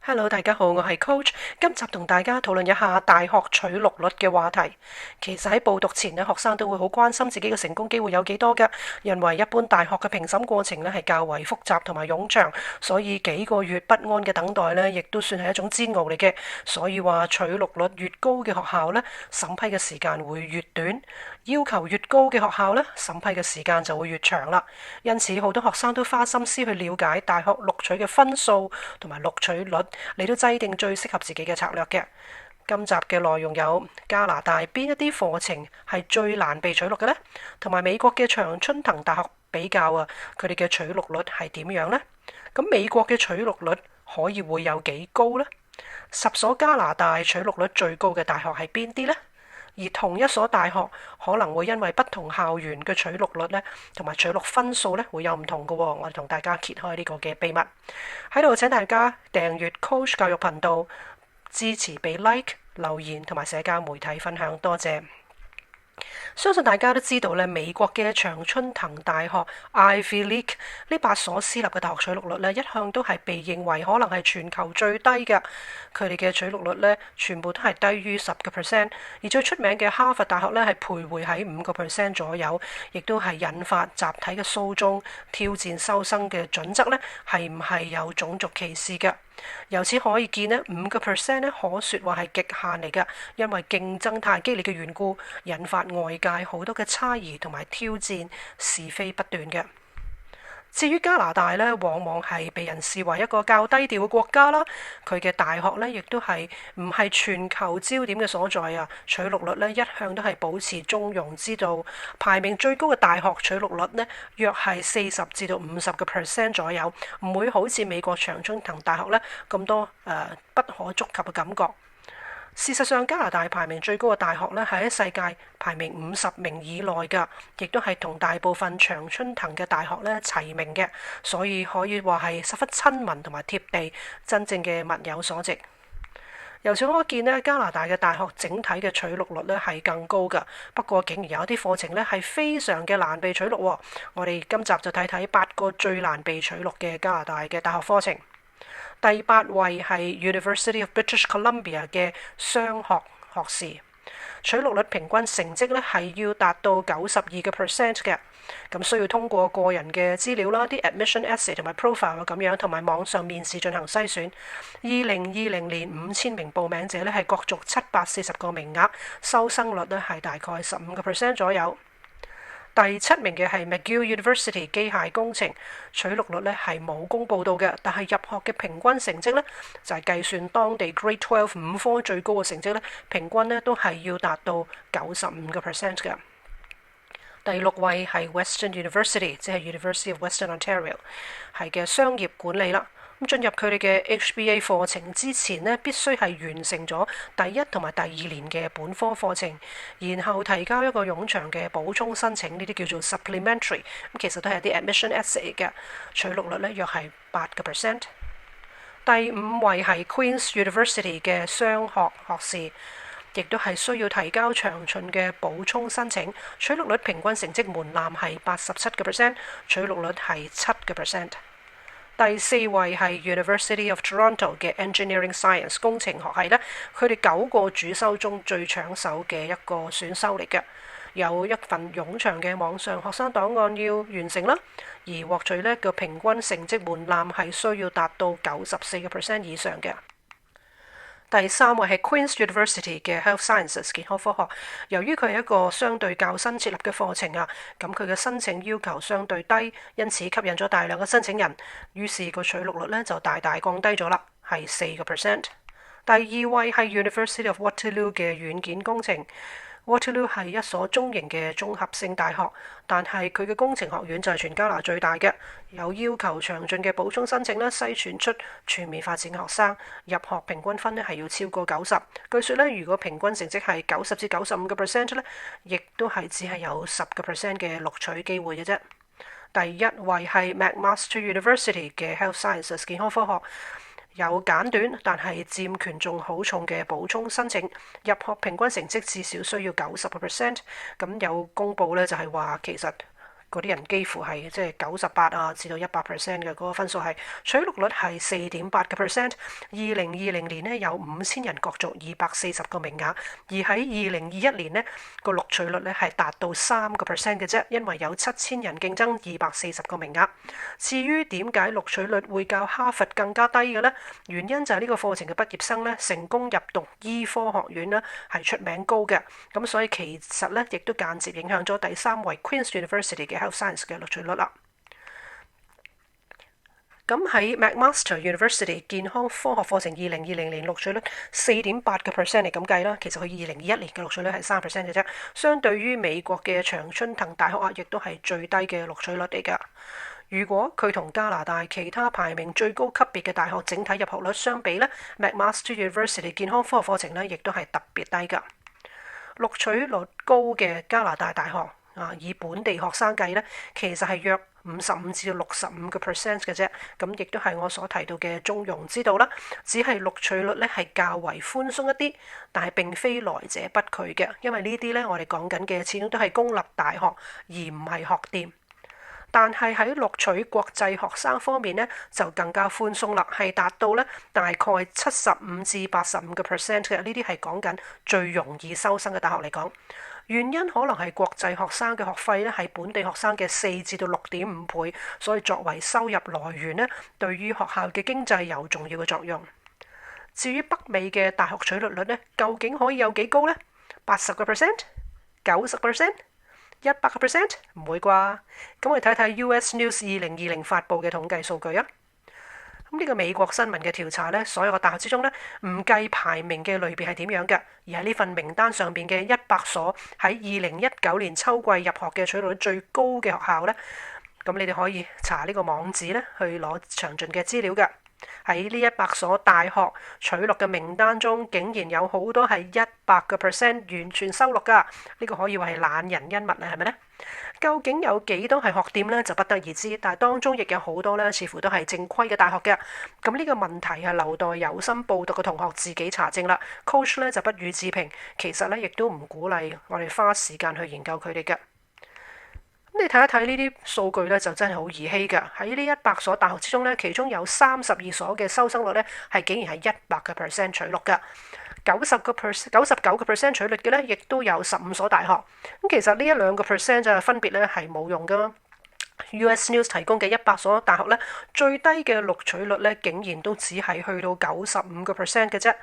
Hello，大家好，我係 Coach。今集同大家討論一下大學取錄率嘅話題。其實喺報讀前咧，學生都會好關心自己嘅成功機會有幾多㗎，因為一般大學嘅評審過程咧係較為複雜同埋冗長，所以幾個月不安嘅等待咧，亦都算係一種煎熬嚟嘅。所以話取錄率越高嘅學校咧，審批嘅時間會越短；要求越高嘅學校咧，審批嘅時間就會越長啦。因此，好多學生都花心思去了解大學錄取嘅分數同埋錄取率，嚟到制定最適合自己嘅策略嘅。今集嘅內容有加拿大邊一啲課程係最難被取錄嘅呢？同埋美國嘅常春藤大學比較啊，佢哋嘅取錄率係點樣呢？咁美國嘅取錄率可以會有幾高呢？10所加拿大取錄率最高嘅大學係邊啲呢？而同一所大學可能會因為不同校園嘅取錄率呢，同埋取錄分數呢會有唔同嘅喎。我哋同大家揭開呢個嘅秘密喺度，請大家訂閱 Coach 教育頻道，支持俾 like、留言同埋社交媒體分享，多謝。相信大家都知道咧，美國嘅常春藤大學 Ivy League 呢8所私立嘅大學取錄率咧，一向都係被認為可能係全球最低嘅。佢哋嘅取錄率咧，全部都係低於10%，而最出名嘅哈佛大學咧，係徘徊喺5%左右，亦都係引發集體嘅訴訟，挑戰收生嘅準則咧，係唔係有種族歧視嘅？由此可以見咧，5%咧可說話係極限嚟嘅，因為競爭太激烈嘅緣故，引發外界好多嘅猜疑同埋挑戰，是非不斷嘅。至於加拿大呢，往往係被人視為一個較低調嘅國家啦。佢嘅大學呢，亦都係唔係全球焦點嘅所在啊。取錄率呢，一向都係保持中庸之道。排名最高嘅大學取錄率呢，約係40至到50%左右，唔會好似美國常春藤大學呢咁多不可觸及嘅感覺。事實上，加拿大排名最高嘅大學咧，係喺世界排名50名以內㗎，亦都係同大部分常春藤嘅大學咧齊名嘅，所以可以話係十分親民同埋貼地，真正嘅物有所值。由此可見咧，加拿大嘅大學整體嘅取錄率咧係更高㗎，不過竟然有一啲課程咧係非常嘅難被取錄喎。我哋今集就睇睇8個最難被取錄嘅加拿大嘅大學課程。第8位係 University of British Columbia 嘅商學學士，取錄率平均成績咧係要達到92%嘅，咁需要通過個人嘅資料啦、啲 admission essay 同埋 profile 咁樣，同埋網上面試進行篩選。2020年5000名報名者咧係角逐740個名額，收生率咧係大概15% 左右。第7名嘅係 McGill University 機械工程，取錄率咧係冇公佈到嘅，但係入學嘅平均成績咧就係計算當地 Grade 12 5科最高嘅成績咧，平均咧都係要達到95% 嘅。第6位係 Western University， 即係 University of Western Ontario， 係嘅商業管理啦。咁進入佢哋嘅 HBA 課程之前呢，必須係完成咗第1同埋第2年嘅本科課程，然後提交一個冗長嘅補充申請，呢啲叫做 supplementary。咁其實都係啲 admission essay 嘅，取錄率呢約係8%。第5位係 Queen's University 嘅商學學士，亦都係需要提交長旬嘅補充申請，取錄率平均成績門檻係87%，取錄率係7%。第4位係 University of Toronto 嘅 Engineering Science 工程學系呢，佢哋9個主修中最搶手嘅一個選修嚟嘅，有一份冗長嘅網上學生檔案要完成啦，而獲取呢個平均成績門檻係需要達到94% 以上嘅。第3位係 Queen's University 嘅 Health Sciences 健康科學，由於佢係一個相對較新設立嘅課程啊，咁佢嘅申請要求相對低，因此吸引咗大量嘅申請人，於是個取錄率呢就大大降低咗啦，係4%。第2位係 University of Waterloo 嘅軟件工程。Waterloo 係一所中型嘅綜合性大學，但係佢嘅工程學院就係全加拿大最大嘅，有要求詳盡嘅補充申請咧，篩選出全面發展嘅學生，入學平均分咧係要超過90。據說咧，如果平均成績係90至95%咧，亦都係只係有10% 嘅錄取機會嘅啫。第1位係 McMaster University 嘅 Health Sciences 健康科學。有簡短但係佔權重好重嘅補充申請，入學平均成績至少需要90%。咁有公佈呢，就係話其實嗰啲人幾乎係即係98啊至到100%嘅嗰個分數係取錄率係4.8%。2020年呢，有5000人角逐240個名額，而喺2021年呢，個錄取率呢係達到3% 嘅啫，因為有7000人競爭240個名額。至於點解錄取率會較哈佛更加低嘅呢？原因就係呢個課程嘅畢業生呢，成功入讀醫科學院呢係出名高嘅，咁所以其實呢，亦都間接影響咗第3位 Queen's University 嘅 Health Science 嘅錄取率啦。咁喺 McMaster University 健康科學課程2020年錄取率4.8% 嚟咁計啦，其實佢2021年嘅錄取率係3% 嘅啫，相對於美國嘅常春藤大學啊，亦都係最低嘅錄取率嚟㗎。如果佢同加拿大其他排名最高級別嘅大學整體入學率相比呢， McMaster University 健康科學課程呢亦都係特別低㗎。錄取率高嘅加拿大大學以本地學生計呢，其實係約55至65% 嘅啫，咁亦都係我所提到嘅中庸之道啦。只係錄取率呢係較為寬鬆一啲，但係並非來者不拒嘅，因為呢啲呢，我哋講緊嘅始終都係公立大學，而唔係學店。但係喺錄取國際學生方面呢，就更加寬鬆啦，係達到呢大概75至85% 嘅，呢啲係講緊最容易收生嘅大學嚟講。原因可能係國際學生嘅學費咧係本地學生嘅4至到6.5倍，所以作為收入來源咧，對於學校嘅經濟有重要嘅作用。至於北美嘅大學取錄率咧，究竟可以有幾高呢？80%、90%、100%？唔會啩？咁我哋睇睇 US News 2020發布嘅統計數據啊。咁呢個美國新聞嘅調查呢，所有嘅大學之中呢，唔計排名嘅類別係點樣嘅，而係呢份名單上邊嘅100所喺2019年秋季入學嘅取錄率最高嘅學校呢，咁你哋可以查呢個網址呢，去攞詳盡嘅資料嘅。喺呢100所大學取錄嘅名單中，竟然有好多係100% 完全收錄㗎，呢個可以話係懶人恩物啦，係咪呢？究竟有幾多係學店呢？就不得而知，但係當中亦有好多呢，似乎都係正規嘅大學嘅。咁呢個問題係留待有心報讀嘅同學自己查證啦。Coach 呢就不予置評，其實呢亦都唔鼓勵我哋花時間去研究佢哋嘅。咁你睇一睇呢啲數據呢，就真係好兒戲㗎。喺呢100所大學之中呢，其中有32所嘅收生率呢，係竟然係100% 取錄㗎。99% 取率嘅呢，亦都有15所大學。咁其實呢1-2% 就係分別呢係冇用㗎。US News 提供嘅100所大學呢，最低嘅錄取率呢，竟然都只係去到95% 嘅啫。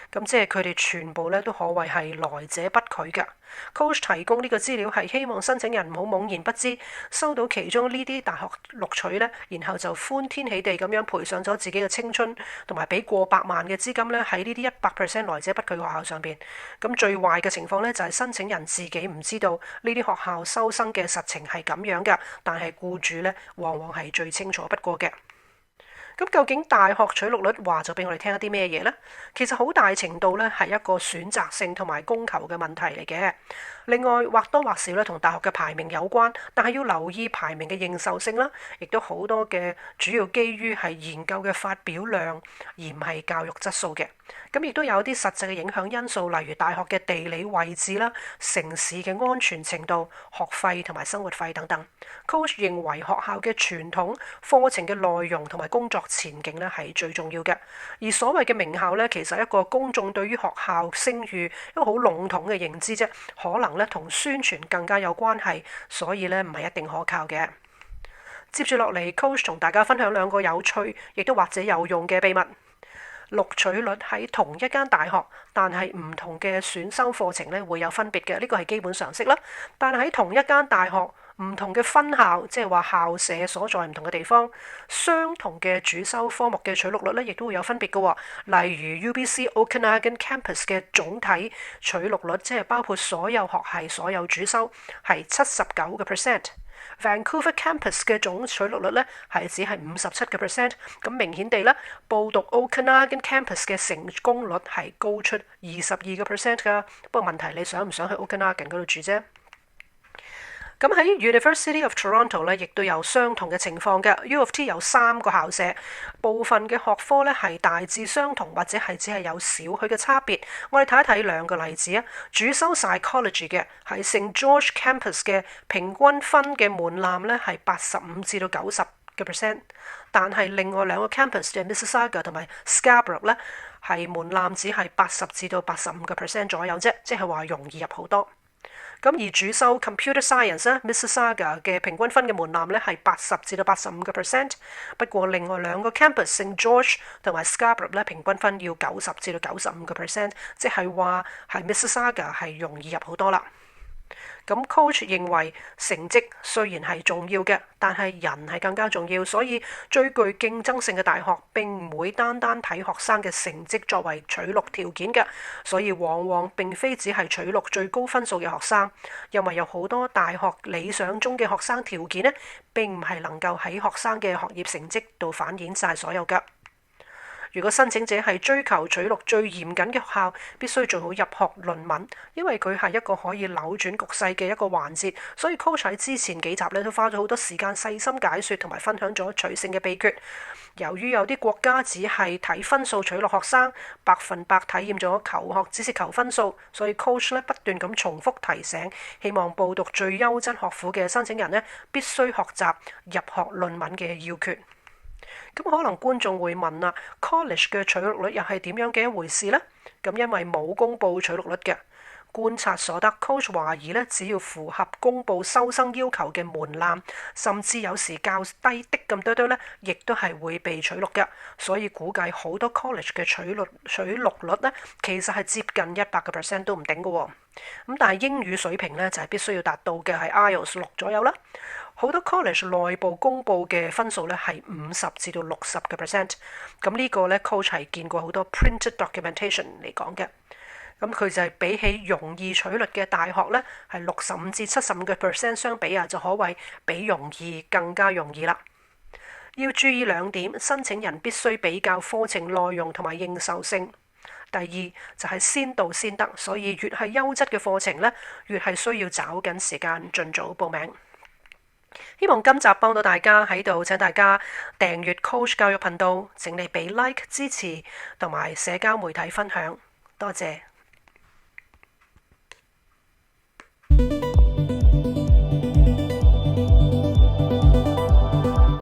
咁即係佢哋全部呢，都可謂係來者不拒㗎。Coach 提供呢個資料係希望申請人唔好懵然不知，收到其中呢啲大學錄取呢，然後就歡天喜地咁樣賠上咗自己嘅青春，同埋俾過百萬嘅資金呢喺呢啲100% 來者不拒學校上邊。咁最壞嘅情況呢，就係申請人自己唔知道呢啲學校收生嘅實情係咁樣㗎，但係僱主呢，往往係最清楚不過嘅。咁究竟大學取錄率話咗俾我哋聽一啲咩嘢呢？其實好大程度咧係一個選擇性同埋供求嘅問題嚟嘅。另外或多或少咧同大學嘅排名有關，但係要留意排名嘅認受性啦，亦都好多嘅主要基於係研究嘅發表量，而唔係教育質素嘅。咁亦都有啲實際嘅影響因素，例如大學嘅地理位置啦、城市嘅安全程度、學費同埋生活費等等。Coach 認為學校嘅傳統課程嘅內容同埋工作前景咧係最重要嘅。而所謂嘅名校咧，其實一個公眾對於學校聲譽一個好籠統嘅認知啫，可能咧同宣傳更加有關係，所以咧唔係一定可靠嘅。接住落嚟 ，Coach 同大家分享2個有趣，亦都或者有用嘅秘密。錄取率喺同一間大學，但係唔同嘅選修課程咧會有分別嘅，呢個係基本常識啦。但係喺同一間大學，唔同嘅分校，即係話校舍所在唔同嘅地方，相同嘅主修科目嘅取錄率咧，亦都會有分別嘅。例如 UBC Okanagan Campus 嘅總體取錄率，即係包括所有學系、所有主修，係79%。Vancouver Campus 嘅總取錄率咧係只係57%，咁明顯地咧，報讀 Okanagan Campus 嘅成功率係高出22%㗎。不過問題你想唔想去 Okanagan 嗰度住啫？咁喺 University of Toronto 咧，亦都有相同嘅情況嘅。U of T 有3個校舍，部分嘅學科咧係大致相同，或者係只係有少許嘅差別。我哋睇一睇兩個例子啊。主修 psychology 嘅係聖 George Campus 嘅平均分嘅門檻咧係85至到90%，但係另外兩個 campus 嘅 Mississauga 同埋 Scarborough 咧係門檻只係80至到85%左右啫，即係話容易入好多。咁而主修 Computer Science 咧 ，Mississauga 嘅平均分嘅門檻咧係80至到85%，不過另外兩個 campus 聖 George 同埋 Scarborough 咧平均分要90至到95%，即係話係 Mississauga 係容易入好多啦。咁 coach 認為成績雖然係重要嘅，但係人係更加重要，所以最具競爭性嘅大學並唔會單單睇學生嘅成績作為取錄條件嘅，所以往往並非只係取錄最高分數嘅學生，因為有好多大學理想中嘅學生條件呢，並唔係能夠喺學生嘅學業成績度反映晒所有嘅。如果申請者係追求取錄最嚴謹嘅學校，必須做好入學論文，因為佢係一個可以扭轉局勢嘅一個環節。所以 coach 喺之前幾集咧都花咗好多時間細心解說同埋分享咗取勝嘅秘訣。由於有啲國家只係睇分數取錄學生，100%體驗咗求學只是求分數，所以 coach 咧不斷咁重複提醒，希望報讀最優質學府嘅申請人咧必須學習入學論文嘅要訣。咁可能觀眾會問啦，college 嘅取錄率又係點樣嘅一回事呢？咁因為冇公佈取錄率嘅，觀察所得 ，coach 懷疑咧，只要符合公佈收生要求嘅門檻，甚至有時較低的咁多咧，亦都係會被取錄嘅。所以估計好多 college 嘅取錄率咧，其實係接近100%都唔頂嘅喎。咁但係英語水平咧就係必須要達到嘅係 IELTS 6左右啦。好多 college 內部公佈嘅分數咧係50至到60%，咁呢個咧 coach 係見過好多 printed documentation 嚟講嘅。咁佢就係比起容易取錄嘅大學咧，係65至75%相比啊，就可謂比容易更加容易啦。要注意2點，申請人必須比較課程內容同埋認受性。第二就係先到先得，所以越係優質嘅課程咧，越係需要找緊時間盡早報名。希望今集幫到大家，喺度請大家訂閱 Coach 教育頻道，請你俾 like 支持同埋社交媒體分享，多謝。